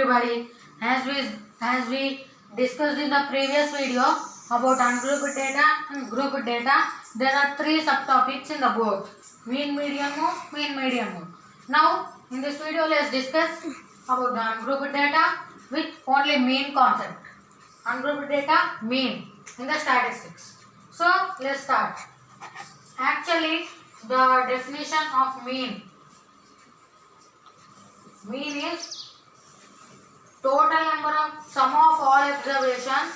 everybody. As we discussed in the previous video about ungrouped data and grouped data, there are three subtopics in the board: mean, median, mode, mean, median, mode. Now in this video, let's discuss about the ungrouped data with only mean concept. Ungrouped data, mean in the statistics. So let's start. Actually, the definition of mean is total number of sum of all observations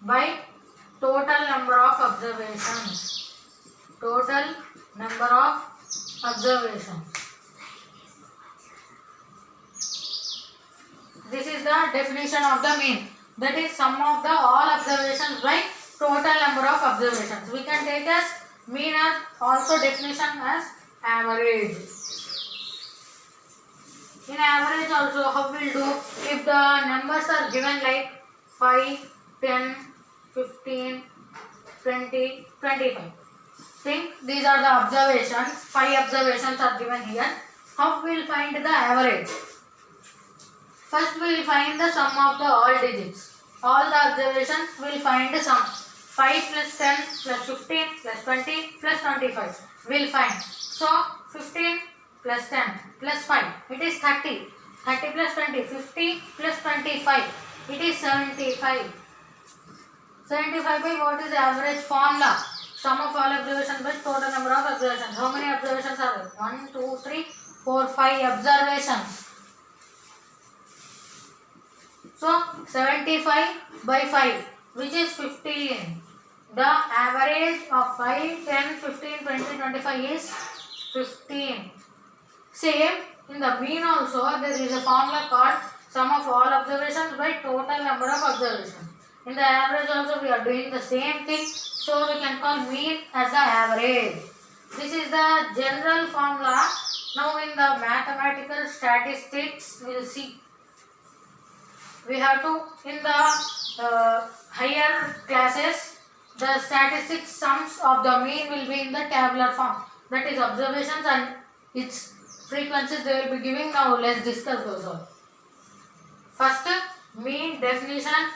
by total number of observations. This is the definition of the mean. That is sum of the all observations by total number of observations. We can take as mean as also definition as average. In average also, how we'll do if the numbers are given like 5, 10, 15, 20, 25. Think these are the observations. 5 observations are given here. How we will find the average? First we will find the sum of the all digits. All the observations we will find the sum. 5 plus 10 plus 15 plus 20 plus 25. We will find. So 15 plus 10 plus 5. It is 30. 30 plus 20. 50 plus 25. It is 75. 75 by what is the average formula? Sum of all observations by total number of observations. How many observations are there? 1, 2, 3, 4, 5 observations. So 75 by 5, which is 15. The average of 5, 10, 15, 20, 25 is 15. Same in the mean also, there is a formula called sum of all observations by total number of observations. In the average also we are doing the same thing. So we can call mean as the average. This is the general formula. Now in the mathematical statistics we will see. We have to, in the higher classes, the statistics sums of the mean will be in the tabular form. That is observations and its frequencies they will be giving. Now let's discuss those all. First, mean definition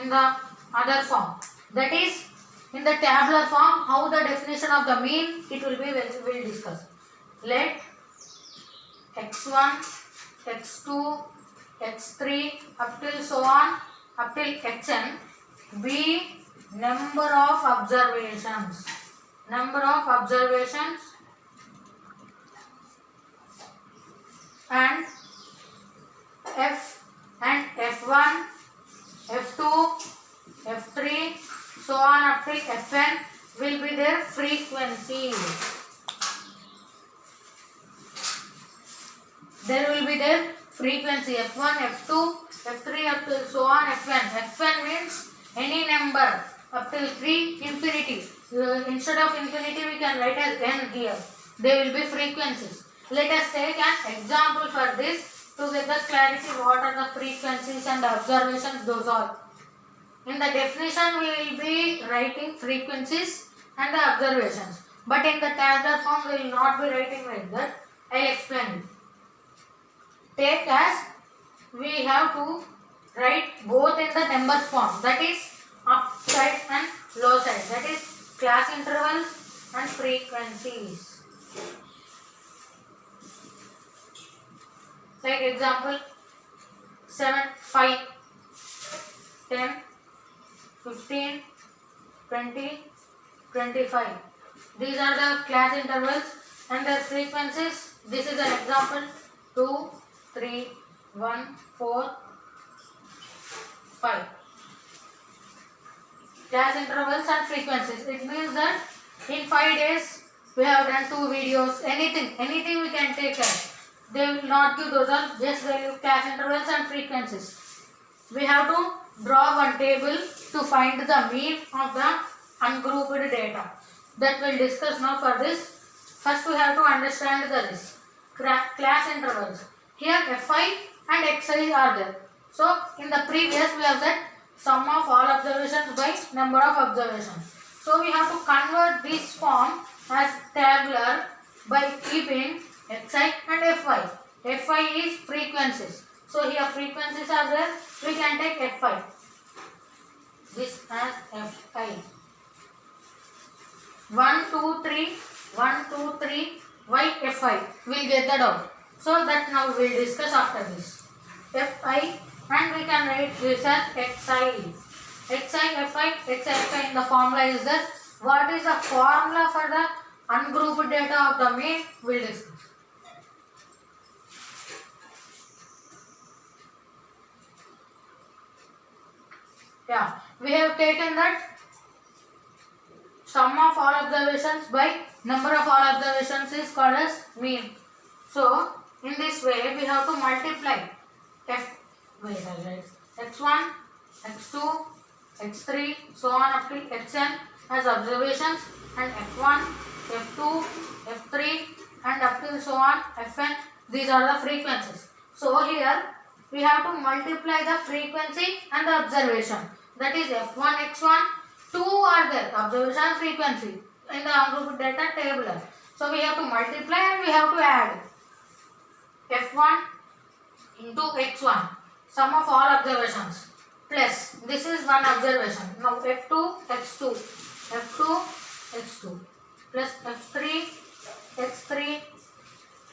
in the other form. That is, in the tabular form, how the definition of the mean it will be, we will discuss. Let x1, x2, x3 up till so on, up till xn be number of observations. And f and f1, f2, f3 so on up till fn will be their frequencies. There will be their frequency f1, f2, f3 up till so on fn. Fn means any number up till 3 infinity. Instead of infinity we can write as n here. They will be frequencies. Let us take an example for this to get the clarity what are the frequencies and the observations, those all. In the definition we will be writing frequencies and the observations. But in the tabular form we will not be writing like that. I will explain it. Take as we have to write both in the numbers form, that is up side and low side, that is class intervals and frequencies. Like example 7, 5, 10, 15, 20, 25. These are the class intervals and their frequencies. This is an example 2, 3, 1, 4, 5. Class intervals and frequencies. It means that in 5 days we have done 2 videos. Anything we can take as. They will not give those all, just value class intervals and frequencies. We have to draw one table to find the mean of the ungrouped data. That we'll discuss now for this. First we have to understand this. Class intervals. Here fi and xi are there. So in the previous we have said sum of all observations by number of observations. So So we have to convert this form as tabular by keeping xi and fy. Fy is frequencies. So here frequencies are there. We can take fy. This as fi. 1, 2, 3. 1, 2, 3. Why fi? We'll get that out. So that now we'll discuss after this. Fi and we can write this as xi. Xi fi in the formula is that. What is the formula for the ungrouped data of the mean? We'll discuss. Yeah, we have taken that sum of all observations by number of all observations is called as mean. So in this way we have to multiply x1, x2, x3, so on up till xn as observations, and f1, f2, f3 and up till so on fn. These are the frequencies. So here we have to multiply the frequency and the observation. That is f1, x1, 2 are there, observation and frequency in the ungrouped data tabular. So we have to multiply and we have to add f1 into x1, sum of all observations, plus this is one observation. Now f2, x2, f2, x2 plus f3, x3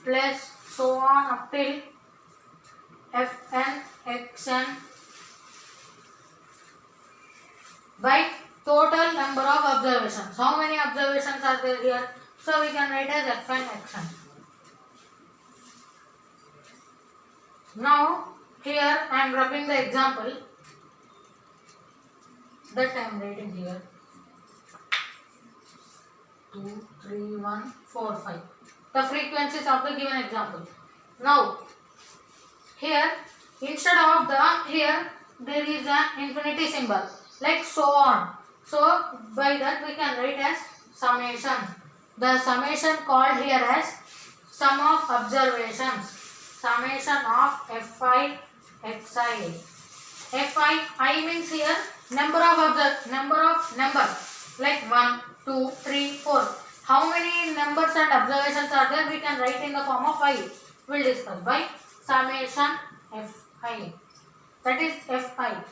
plus so on up till fn, xn by total number of observations. How many observations are there here? So we can write as fn, xn. Now here I am rubbing the example that I am writing here. 2, 3, 1, 4, 5. The frequencies of the given example. Now here instead of the here there is an infinity symbol like so on. So by that we can write as summation. The summation called here as sum of observations. Summation of fi xi. Fi I means here number like 1, 2, 3, 4. How many numbers and observations are there? We can write in the form of I. We'll discuss by summation fi. That is fi.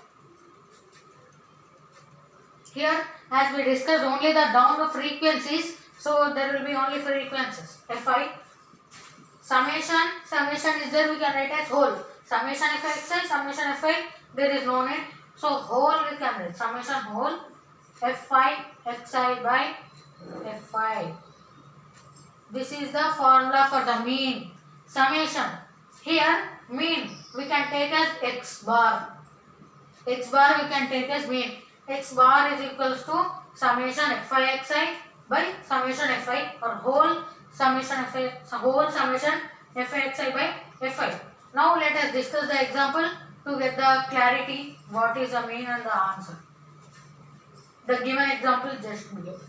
Here as we discussed only the down the frequencies, so there will be only frequencies. Fi. Summation is there, we can write as whole. Summation fi, summation fi, there is no need. So whole we can write. Summation whole fi xi by fi. This is the formula for the mean. Summation. Here mean we can take as x bar. X bar we can take as mean. X bar is equals to summation fi xi by summation fi, or whole summation fi, whole summation fi xi by fi. Now let us discuss the example to get the clarity what is the mean and the answer. The given example just below.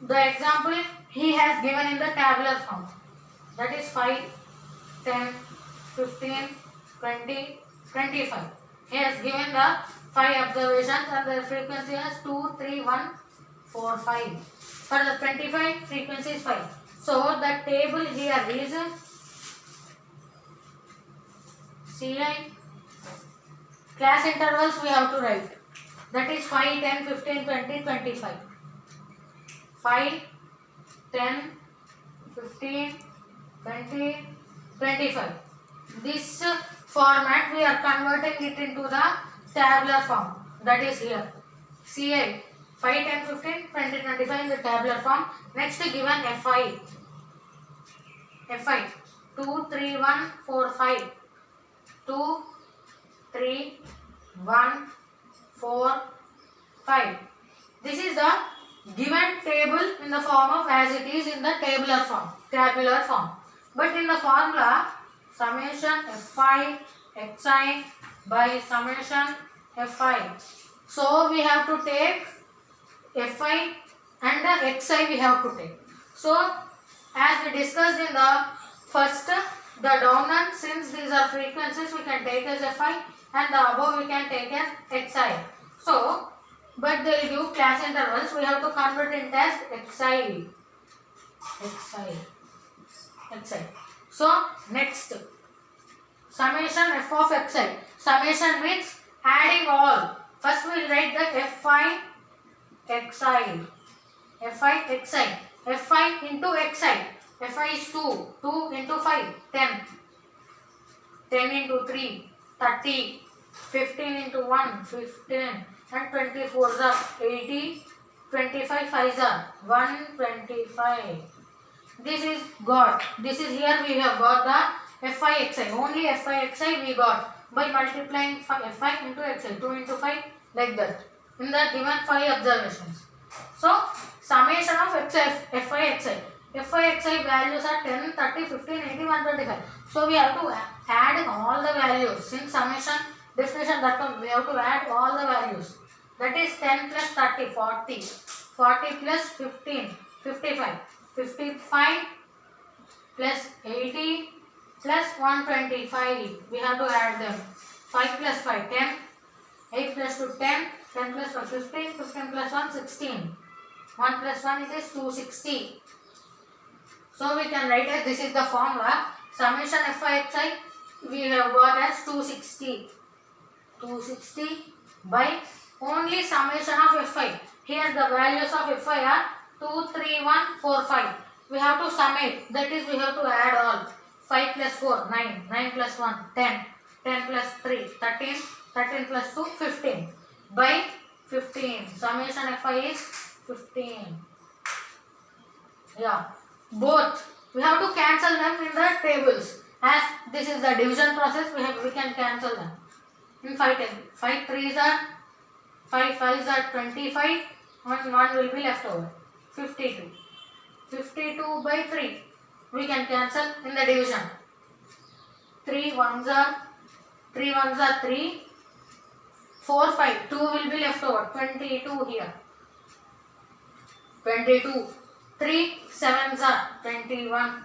The example he has given in the tabular form, that is 5, 10, 15, 20, 25. He has given the 5 observations and the frequency is 2, 3, 1, 4, 5. For the 25 frequency is 5. So the table here is CI. Class intervals we have to write. That is 5, 10, 15, 20, 25. 5, 10, 15, 20, 25. This format we are converting it into the tabular form. That is here. CI 5, 10, 15, 20, 25 in the tabular form. Next given FI. FI 2, 3, 1, 4, 5. 2, 3, 1, 4, 5. This is the given table in the form of as it is in the tabular form. But in the formula, summation fi xi by summation fi. So we have to take fi and the xi we have to take. So as we discussed in the first, the dominant, since these are frequencies, we can take as fi, and the above we can take as xi. So but they will give class intervals. We have to convert it as xi. So next, summation f of xi. Summation means adding all. First we will write the fi xi. Fi into xi. Fi is 2. 2 into 5, 10. 10 into 3, 30. 15 into 1, 15. And 24 are 80. 25 5s are 125. This is got. This is here we have got the fi xi. Only fi xi we got by multiplying fi into xi. 2 into 5 like that. In the given 5 observations. So summation of fi xi. Fi xi values are 10, 30, 15, 80, 125. So we have to add all the values. Since summation definition that one, we have to add all the values. That is 10 plus 30, 40. 40 plus 15, 55. 55 plus 80 plus 125. We have to add them. 5 plus 5, 10. 8 plus 2, 10. 10 plus 5, 15. 15 plus 1, 16. 1 plus 1 it is 260. So we can write as this is the formula. Summation fi xi we have got as 260. 260 by only summation of fi. Here the values of fi are 2, 3, 1, 4, 5. We have to sum it. That is we have to add all. 5 plus 4, 9. 9 plus 1, 10. 10 plus 3, 13. 13 plus 2, 15. By 15. Summation fi is 15. Yeah. Both. We have to cancel them in the tables. As this is the division process, we can cancel them. In 5 tables. 5 3s are 5 5s are 25. 1 will be left over. 52. 52 by 3. We can cancel in the division. 3 1s are 3. 4 5. 2 will be left over. 22 here. 22. 3 7s are 21.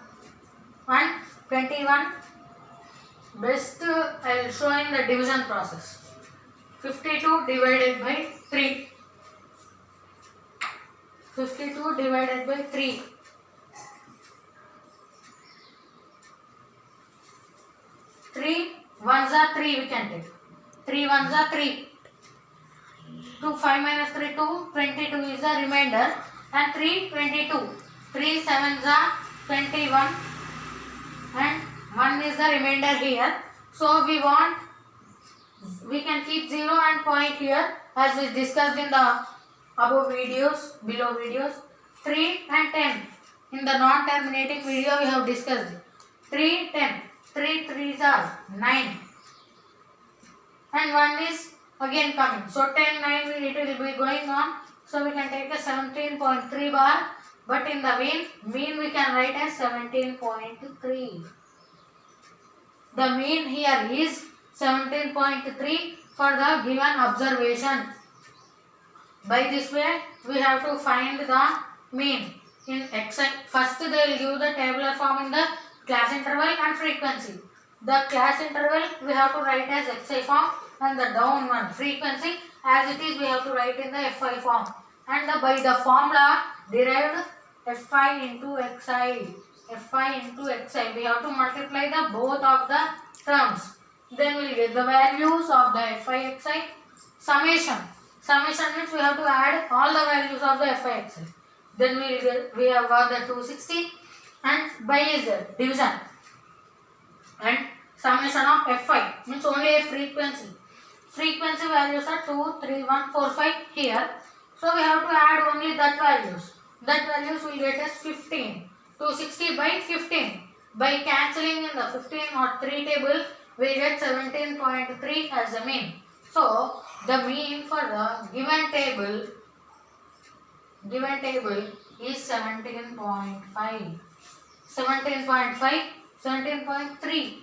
21. Best I will show in the division process. 52 divided by 3. 52 divided by 3. 3 1s are 3 we can take. 3 1s are 3. 2 5 minus 3 2. 22 is the remainder. And 3 22. 3 7s are 21. And 1 is the remainder here. So we can keep 0 and point here as we discussed in the below videos. 3 and 10. In the non-terminating video we have discussed. 3 10. 3 3s are 9. And 1 is again coming. So 10 9 it will be going on. So we can take a 17.3 bar. But in the mean we can write as 17.3. The mean here is 17.3 for the given observation. By this way, we have to find the mean in xi. First, they will give the tabular form in the class interval and frequency. The class interval we have to write as xi form, and the down one frequency as it is we have to write in the fi form. And by the formula derived fi into xi. Fi into xi. We have to multiply the both of the terms. Then we will get the values of the fi xi. Summation. Summation means we have to add all the values of the fi xi. Then we have got the 260 and by is the division. And summation of fi means only a frequency. Frequency values are 2, 3, 1, 4, 5 here. So we have to add only that values. That values will get us 15. 260 by 15. By cancelling in the 15 or 3 table, we get 17.3 as the mean. So the mean for the given table is 17.5. 17.5, 17.3.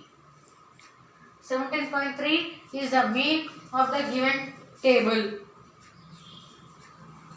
17.3 is the mean of the given table.